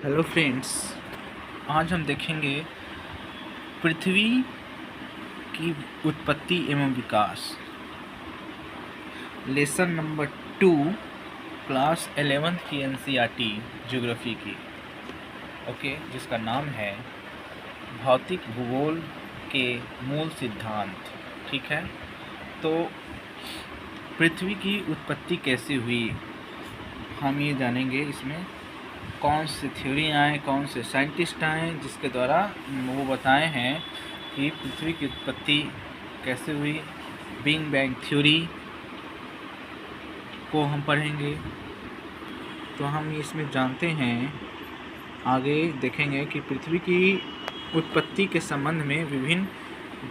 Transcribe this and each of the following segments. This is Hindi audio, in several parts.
हेलो फ्रेंड्स, आज हम देखेंगे पृथ्वी की उत्पत्ति एवं विकास। लेसन नंबर 2 क्लास 11th की एनसीईआरटी ज्योग्राफी की, ओके, जिसका नाम है भौतिक भूगोल के मूल सिद्धांत। ठीक है, तो पृथ्वी की उत्पत्ति कैसे हुई हम ये जानेंगे। इसमें कौन सी थ्योरी आए, कौन से साइंटिस्ट आए जिसके द्वारा वो बताए हैं कि पृथ्वी की उत्पत्ति कैसे हुई। बिग बैंग थ्योरी को हम पढ़ेंगे, तो हम इसमें जानते हैं, आगे देखेंगे कि पृथ्वी की उत्पत्ति के संबंध में विभिन्न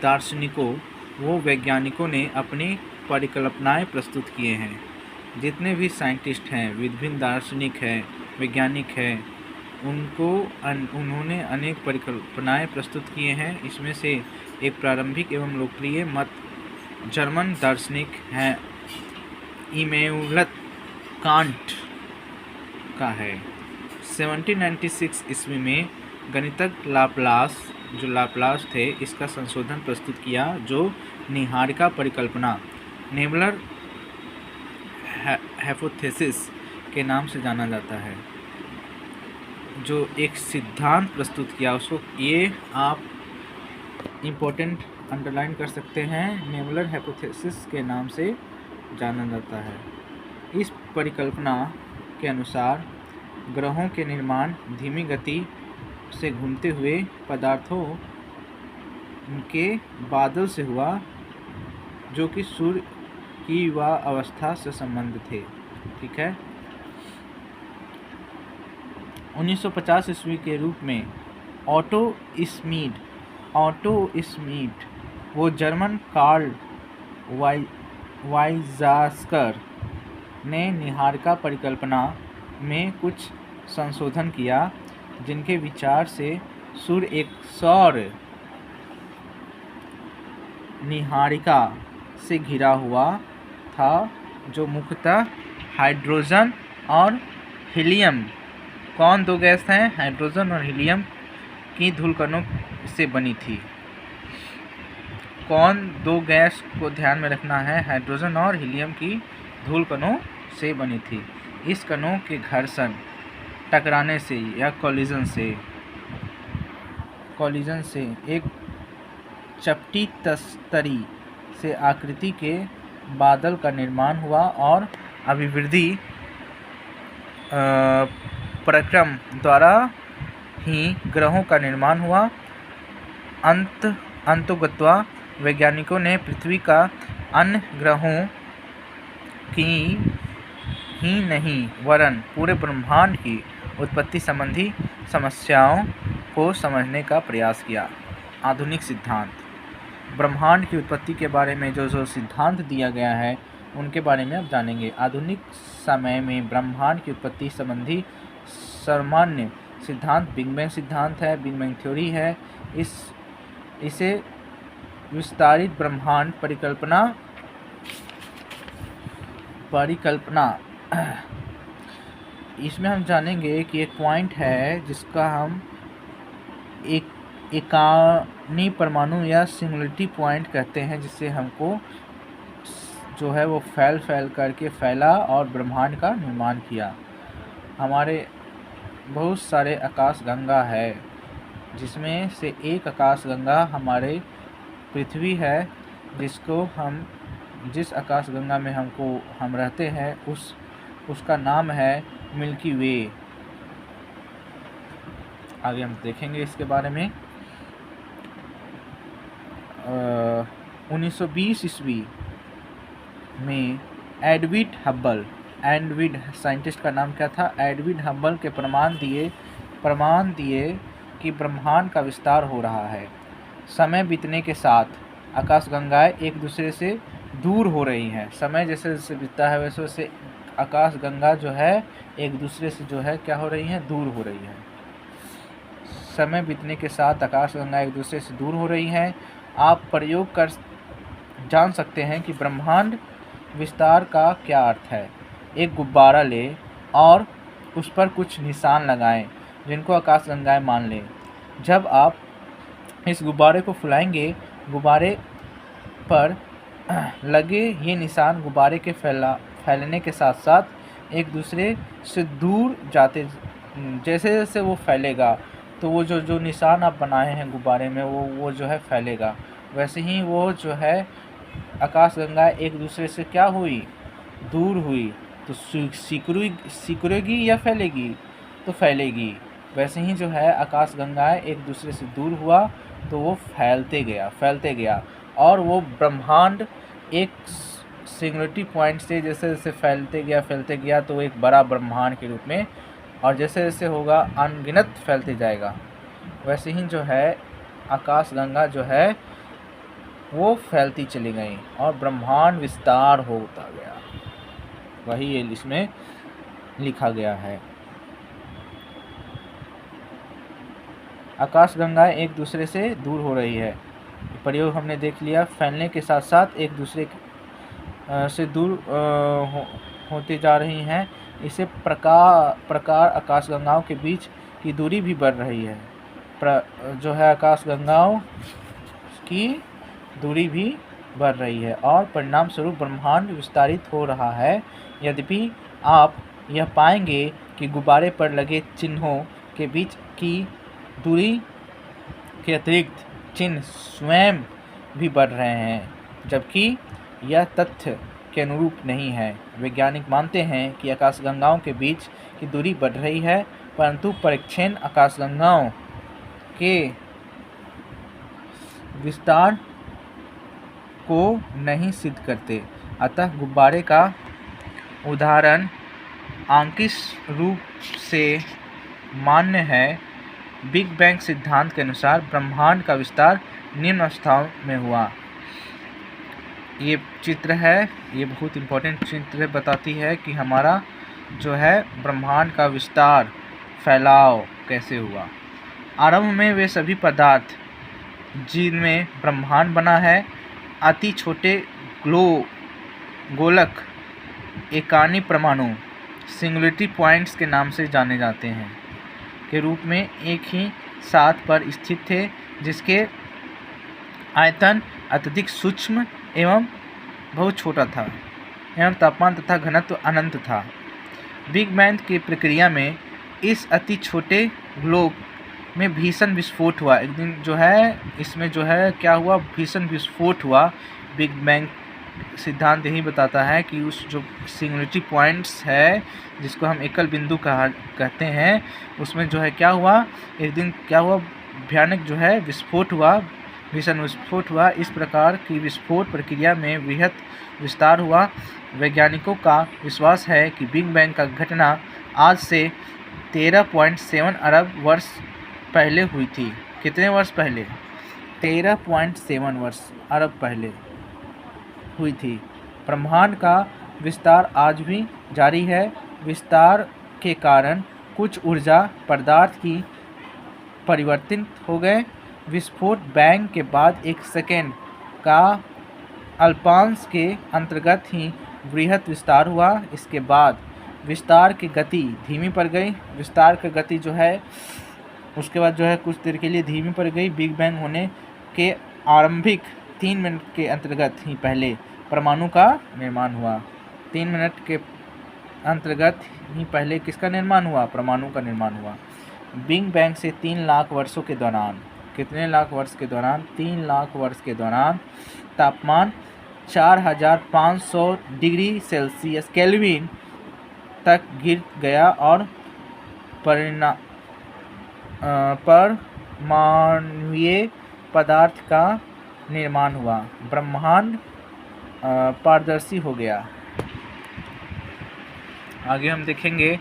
दार्शनिकों व वैज्ञानिकों ने अपनी परिकल्पनाएं प्रस्तुत किए हैं। जितने भी साइंटिस्ट हैं, विभिन्न दार्शनिक हैं, वैज्ञानिक हैं, उन्होंने अनेक परिकल्पनाएं प्रस्तुत किए हैं। इसमें से एक प्रारंभिक एवं लोकप्रिय मत जर्मन दार्शनिक हैं इमैनुएल कांट का है। 1796 ईस्वी में गणितज्ञ लाप्लास थे, इसका संशोधन प्रस्तुत किया, जो निहारिका परिकल्पना नेबुलर हाइपोथेसिस के नाम से जाना जाता है। जो एक सिद्धांत प्रस्तुत किया, उसको ये आप इम्पोर्टेंट अंडरलाइन कर सकते हैं, नेबुलर हाइपोथेसिस के नाम से जाना जाता है। इस परिकल्पना के अनुसार ग्रहों के निर्माण धीमी गति से घूमते हुए पदार्थों के बादल से हुआ, जो कि सूर्य की युवा अवस्था से संबंधित थे। ठीक है, 1950 ईस्वी के रूप में ऑटो स्मीड वो जर्मन कार्ल वाइजास्कर ने निहारिका परिकल्पना में कुछ संशोधन किया, जिनके विचार से सूर्य एक सौर निहारिका से घिरा हुआ था, जो मुख्यतः हाइड्रोजन और हीलियम, कौन दो गैस हैं, हाइड्रोजन और हीलियम की धूलकणों से बनी थी। कौन दो गैस को ध्यान में रखना है, हाइड्रोजन और हीलियम की धूलकणों से बनी थी। इस कणों के घर्षण, टकराने से या कॉलिजन से एक चपटी तस्तरी से आकृति के बादल का निर्माण हुआ और अभिवृद्धि प्रक्रम द्वारा ही ग्रहों का निर्माण हुआ। अंततोगत्वा वैज्ञानिकों ने पृथ्वी का अन्य ग्रहों की ही नहीं वरन पूरे ब्रह्मांड की उत्पत्ति संबंधी समस्याओं को समझने का प्रयास किया। आधुनिक सिद्धांत, ब्रह्मांड की उत्पत्ति के बारे में जो सिद्धांत दिया गया है, उनके बारे में अब जानेंगे। आधुनिक समय में ब्रह्मांड की उत्पत्ति संबंधी सामान्य सिद्धांत बिग बैंग सिद्धांत है, बिग बैंग थ्योरी है। इसे विस्तारित ब्रह्मांड परिकल्पना इसमें हम जानेंगे कि एक पॉइंट है जिसका हम एकानी परमाणु या सिंगुलरिटी पॉइंट कहते हैं, जिससे हमको जो है वो फैल करके फैला और ब्रह्मांड का निर्माण किया। हमारे बहुत सारे आकाशगंगा है, जिसमें से एक आकाशगंगा हमारे पृथ्वी है, जिस आकाशगंगा में हम रहते हैं, उसका नाम है मिल्की वे। आगे हम देखेंगे इसके बारे में। 1920 ईस्वी में एडविन साइंटिस्ट का नाम क्या था, एडविन हबल के प्रमाण दिए कि ब्रह्मांड का विस्तार हो रहा है। समय बीतने के साथ आकाशगंगाएं एक दूसरे से दूर हो रही हैं। समय जैसे जैसे बीतता है, वैसे वैसे आकाशगंगा जो है एक दूसरे से जो है क्या हो रही हैं, दूर हो रही है। समय बीतने के साथ आकाशगंगा एक दूसरे से दूर हो रही हैं। आप प्रयोग कर जान सकते हैं कि ब्रह्मांड विस्तार का क्या अर्थ है। एक गुब्बारा लें और उस पर कुछ निशान लगाएं। जिनको आकाशगंगाएं मान लें। जब आप इस गुब्बारे को फुलाएंगे, गुब्बारे पर लगे ये निशान गुब्बारे के फैलने के साथ साथ एक दूसरे से दूर जाते, जैसे जैसे वो फैलेगा तो वो जो निशान आप बनाए हैं गुब्बारे में वो जो है फैलेगा। वैसे ही वो जो है आकाशगंगा एक दूसरे से क्या हुई, दूर हुई, तो सिकुड़ेगी या फैलेगी, तो फैलेगी। वैसे ही जो है आकाशगंगाएं एक दूसरे से दूर हुआ तो वो फैलते गया और वो ब्रह्मांड एक सिंगुलरिटी पॉइंट से जैसे जैसे फैलते गया तो एक बड़ा ब्रह्मांड के रूप में, और जैसे जैसे होगा अनगिनत फैलते जाएगा। वैसे ही जो है आकाशगंगा जो है वो फैलती चली गई और ब्रह्मांड विस्तार होता गया। वही ये इसमें लिखा गया है। आकाशगंगाएं एक दूसरे से दूर हो रही है, प्रयोग हमने देख लिया। फैलने के साथ साथ एक दूसरे से दूर होते जा रही हैं। इसे प्रकार आकाशगंगाओं के बीच की दूरी भी बढ़ रही है। जो है आकाशगंगाओं की दूरी भी बढ़ रही है और परिणाम स्वरूप ब्रह्मांड विस्तारित हो रहा है। यद्यपि आप यह पाएंगे कि गुब्बारे पर लगे चिन्हों के बीच की दूरी के अतिरिक्त चिन्ह स्वयं भी बढ़ रहे हैं, जबकि यह तथ्य के अनुरूप नहीं है। वैज्ञानिक मानते हैं कि आकाशगंगाओं के बीच की दूरी बढ़ रही है, परंतु परीक्षण आकाशगंगाओं के विस्तार को नहीं सिद्ध करते। अतः गुब्बारे का उदाहरण आंकिक रूप से मान्य है। बिग बैंग सिद्धांत के अनुसार ब्रह्मांड का विस्तार निम्न अवस्थाओं में हुआ। ये चित्र है, ये बहुत इम्पोर्टेंट चित्र बताती है कि हमारा जो है ब्रह्मांड का विस्तार, फैलाव कैसे हुआ। आरंभ में वे सभी पदार्थ जिनमें ब्रह्मांड बना है अति छोटे गोलक एकानी परमाणु सिंगुलरिटी पॉइंट्स के नाम से जाने जाते हैं के रूप में एक ही साथ पर स्थित थे, जिसके आयतन अत्यधिक सूक्ष्म एवं बहुत छोटा था एवं तापमान तथा घनत्व अनंत था। बिग बैंग की प्रक्रिया में इस अति छोटे ग्लोब में भीषण विस्फोट हुआ। एक दिन जो है इसमें जो है क्या हुआ, भीषण विस्फोट हुआ। बिग बैंग सिद्धांत यही बताता है कि उस जो सिंगुलरिटी पॉइंट्स है जिसको हम एकल बिंदु कहते हैं, उसमें जो है क्या हुआ, एक दिन क्या हुआ, भयानक जो है विस्फोट हुआ, भीषण विस्फोट हुआ। इस प्रकार की विस्फोट प्रक्रिया में बृहद विस्तार हुआ। वैज्ञानिकों का विश्वास है कि बिग बैंग का घटना आज से 13.7 अरब वर्ष पहले हुई थी। कितने वर्ष पहले? 13.7 अरब पहले हुई थी। ब्रह्मांड का विस्तार आज भी जारी है। विस्तार के कारण कुछ ऊर्जा पदार्थ की परिवर्तित हो गए। विस्फोट बैंग के बाद एक सेकेंड का अल्पांश के अंतर्गत ही बृहद विस्तार हुआ। इसके बाद विस्तार की गति धीमी पड़ गई। विस्तार की गति जो है उसके बाद जो है कुछ देर के लिए धीमी पड़ गई। बिग बैंग होने के आरंभिक 3 मिनट के अंतर्गत ही पहले परमाणु का निर्माण हुआ। 3 मिनट के अंतर्गत ही पहले किसका निर्माण हुआ? परमाणु का निर्माण हुआ। बिग बैंग से 3 लाख वर्षों के दौरान, कितने लाख वर्ष के दौरान? 3 लाख वर्ष के दौरान तापमान 4500 डिग्री सेल्सियस केल्विन तक गिर गया और परमाणुीय पदार्थ का निर्माण हुआ। ब्रह्मांड पारदर्शी हो गया। आगे हम देखेंगे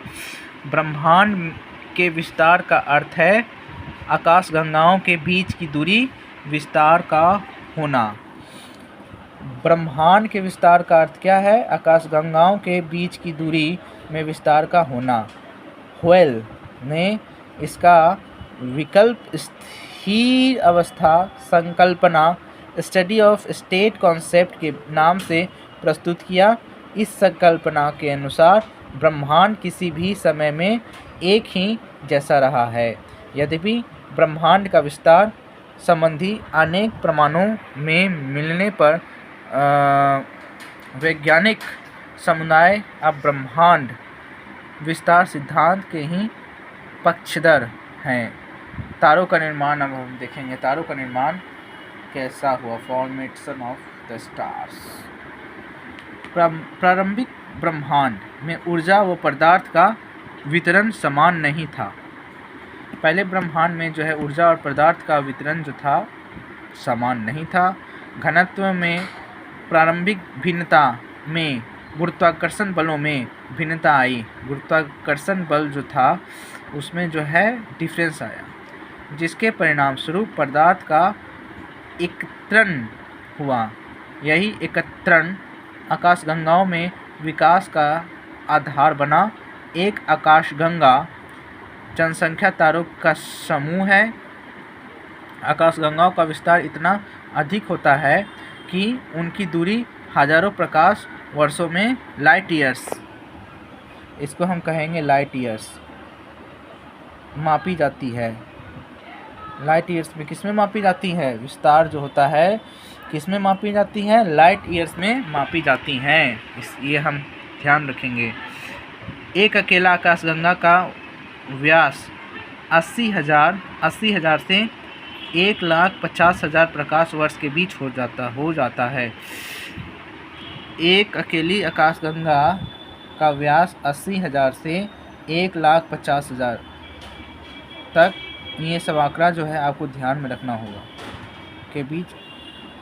ब्रह्मांड के विस्तार का अर्थ है आकाशगंगाओं के बीच की दूरी विस्तार का होना। ब्रह्मांड के विस्तार का अर्थ क्या है? आकाशगंगाओं के बीच की दूरी में विस्तार का होना। व्हेल ने इसका विकल्प स्थिर अवस्था संकल्पना स्टडी ऑफ स्टेट कॉन्सेप्ट के नाम से प्रस्तुत किया। इस संकल्पना के अनुसार ब्रह्मांड किसी भी समय में एक ही जैसा रहा है। यद्यपि ब्रह्मांड का विस्तार संबंधी अनेक प्रमाणों में मिलने पर वैज्ञानिक समुदाय अब ब्रह्मांड विस्तार सिद्धांत के ही पक्षधर हैं। तारों का निर्माण अब हम देखेंगे, तारों का निर्माण कैसा हुआ, फॉर्मेशन ऑफ द स्टार्स। प्रारंभिक ब्रह्मांड में ऊर्जा व पदार्थ का वितरण समान नहीं था। पहले ब्रह्मांड में जो है ऊर्जा और पदार्थ का वितरण जो था समान नहीं था। घनत्व में प्रारंभिक भिन्नता में गुरुत्वाकर्षण बलों में भिन्नता आई। गुरुत्वाकर्षण बल जो था उसमें जो है डिफरेंस आया, जिसके परिणाम स्वरूप पदार्थ का एकत्रण हुआ। यही एकत्रण आकाशगंगाओं में विकास का आधार बना। एक आकाशगंगा जनसंख्या तारों का समूह है। आकाशगंगाओं का विस्तार इतना अधिक होता है कि उनकी दूरी हजारों प्रकाश वर्षों में लाइट ईयर्स, इसको हम कहेंगे लाइट ईयर्स, मापी जाती है। लाइट ईयर्स में किस में मापी जाती है? विस्तार जो होता है किस में मापी जाती है? लाइट ईयर्स में मापी जाती हैं। ये हम ध्यान रखेंगे। एक अकेला आकाशगंगा का व्यास 80,000 से 1,50,000 प्रकाश वर्ष के बीच हो जाता है। एक अकेली आकाशगंगा का व्यास 80,000 से 1,50,000 तक, ये सब आंकड़ा जो है आपको ध्यान में रखना होगा, के बीच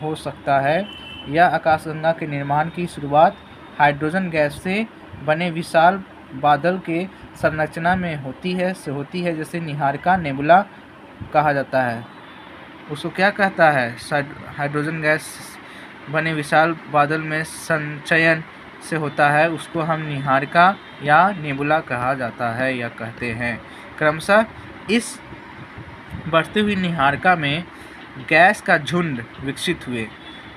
हो सकता है। यह आकाशगंगा के निर्माण की शुरुआत हाइड्रोजन गैस से बने विशाल बादल के संरचना में होती है, जैसे निहारिका नेबुला कहा जाता है। उसको क्या कहता है? हाइड्रोजन गैस बने विशाल बादल में संचयन से होता है, उसको हम निहारिका या नेबुला कहा जाता है या कहते हैं। क्रमशः इस बढ़ती हुई निहारिका में गैस का झुंड विकसित हुए।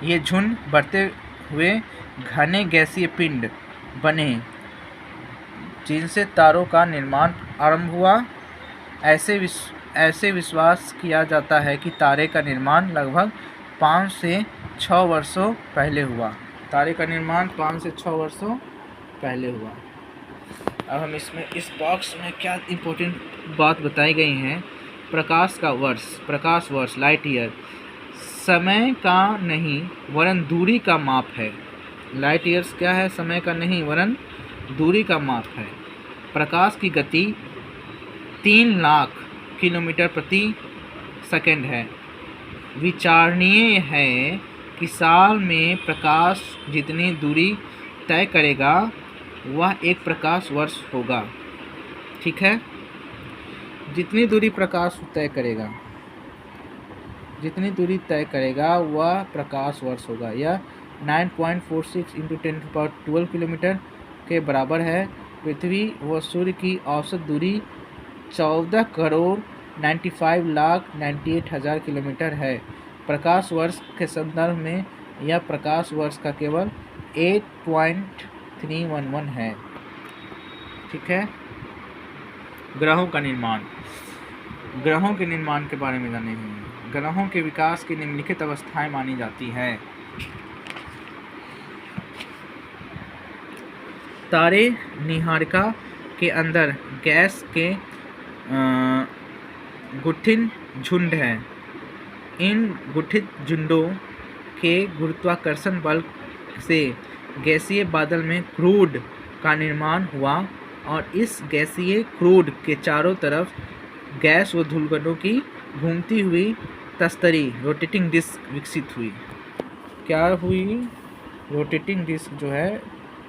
ये झुंड बढ़ते हुए घने गैसीय पिंड बने, जिनसे तारों का निर्माण आरंभ हुआ। ऐसे विश्वास किया जाता है कि तारे का निर्माण लगभग 5 से 6 वर्षों पहले हुआ। तारे का निर्माण 5 से 6 वर्षों पहले हुआ। अब हम इसमें इस बॉक्स में क्या इम्पोर्टेंट बात बताई गई हैं? प्रकाश वर्ष लाइट ईयर समय का नहीं वरन दूरी का माप है। लाइट ईयर्स क्या है? समय का नहीं वरन दूरी का माप है। प्रकाश की गति 3 लाख किलोमीटर प्रति सेकंड है। विचारणीय है कि साल में प्रकाश जितनी दूरी तय करेगा वह एक प्रकाश वर्ष होगा। ठीक है, जितनी दूरी प्रकाश तय करेगा वह प्रकाश वर्ष होगा। यह 9.46 × 10⁻12 किलोमीटर के बराबर है। पृथ्वी व सूर्य की औसत दूरी 14,95,98,000 किलोमीटर है। प्रकाश वर्ष के संदर्भ में यह प्रकाश वर्ष का केवल 8.311 है। ठीक है। ग्रहों का निर्माण, ग्रहों के निर्माण के बारे में जानेंगे। ग्रहों के विकास की निम्नलिखित अवस्थाएं मानी जाती हैं। तारे निहारिका के अंदर गैस के गुठित झुंड हैं। इन गुठित झुंडों के गुरुत्वाकर्षण बल से गैसीय बादल में क्रूड का निर्माण हुआ और इस गैसीय क्रूड के चारों तरफ गैस व धूलकणों की घूमती हुई तस्तरी रोटेटिंग डिस्क विकसित हुई। क्या हुई? रोटेटिंग डिस्क जो है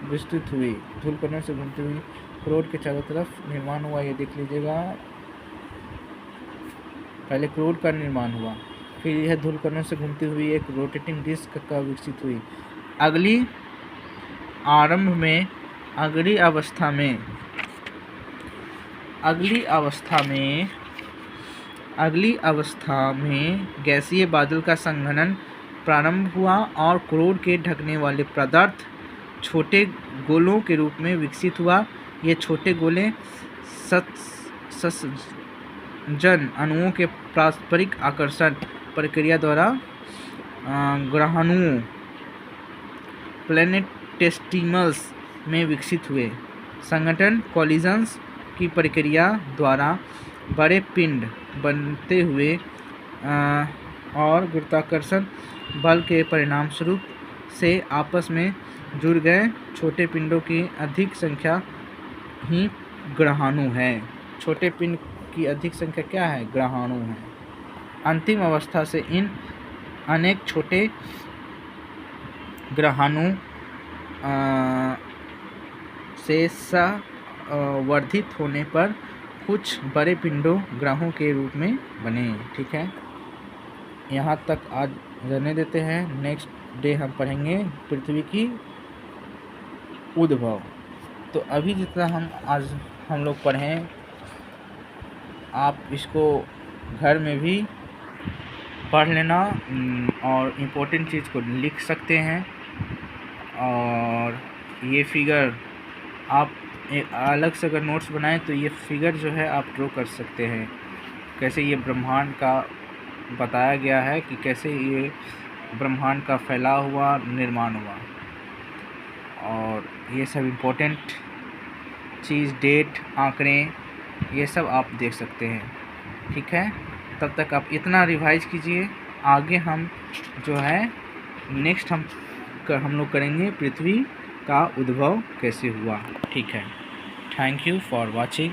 विस्तृत हुई, धूलकणों से घूमती हुई क्रूड के चारों तरफ निर्माण हुआ। ये देख लीजिएगा, पहले क्रूड का निर्माण हुआ, फिर यह धूलकणों से घूमती हुई एक रोटेटिंग डिस्क का विकसित हुई। अगली अवस्था में गैसीय बादल का संघनन प्रारंभ हुआ और क्रूड के ढकने वाले पदार्थ छोटे गोलों के रूप में विकसित हुआ। ये छोटे गोले उत्सर्जन अणुओं के पारस्परिक आकर्षण प्रक्रिया द्वारा ग्रहाणुओं प्लैनेटेसिमल्स में विकसित हुए। संगठन कॉलिजन्स की प्रक्रिया द्वारा बड़े पिंड बनते हुए और गुरुत्वाकर्षण बल के परिणामस्वरूप से आपस में जुड़ गए छोटे पिंडों की अधिक संख्या ही ग्रहाणु है। छोटे पिंड की अधिक संख्या क्या है? ग्रहाणु है। अंतिम अवस्था से इन अनेक छोटे ग्रहाणु से वर्धित होने पर कुछ बड़े पिंडों ग्रहों के रूप में बने। ठीक है, यहाँ तक आज रहने देते हैं। नेक्स्ट डे हम पढ़ेंगे पृथ्वी की उद्भव। तो अभी जितना हम लोग पढ़ें, आप इसको घर में भी पढ़ लेना और इम्पोर्टेंट चीज़ को लिख सकते हैं। और ये फिगर आप एक अलग से अगर नोट्स बनाएं तो ये फिगर जो है आप ड्रॉ कर सकते हैं, कैसे ये ब्रह्मांड का बताया गया है कि कैसे ये ब्रह्मांड का फैलाव हुआ, निर्माण हुआ। और ये सब इम्पोर्टेंट चीज़, डेट, आंकड़े, ये सब आप देख सकते हैं। ठीक है, तब तक आप इतना रिवाइज कीजिए। आगे हम जो है नेक्स्ट हम लोग करेंगे पृथ्वी का उद्भव कैसे हुआ। ठीक है, थैंक यू फॉर वॉचिंग।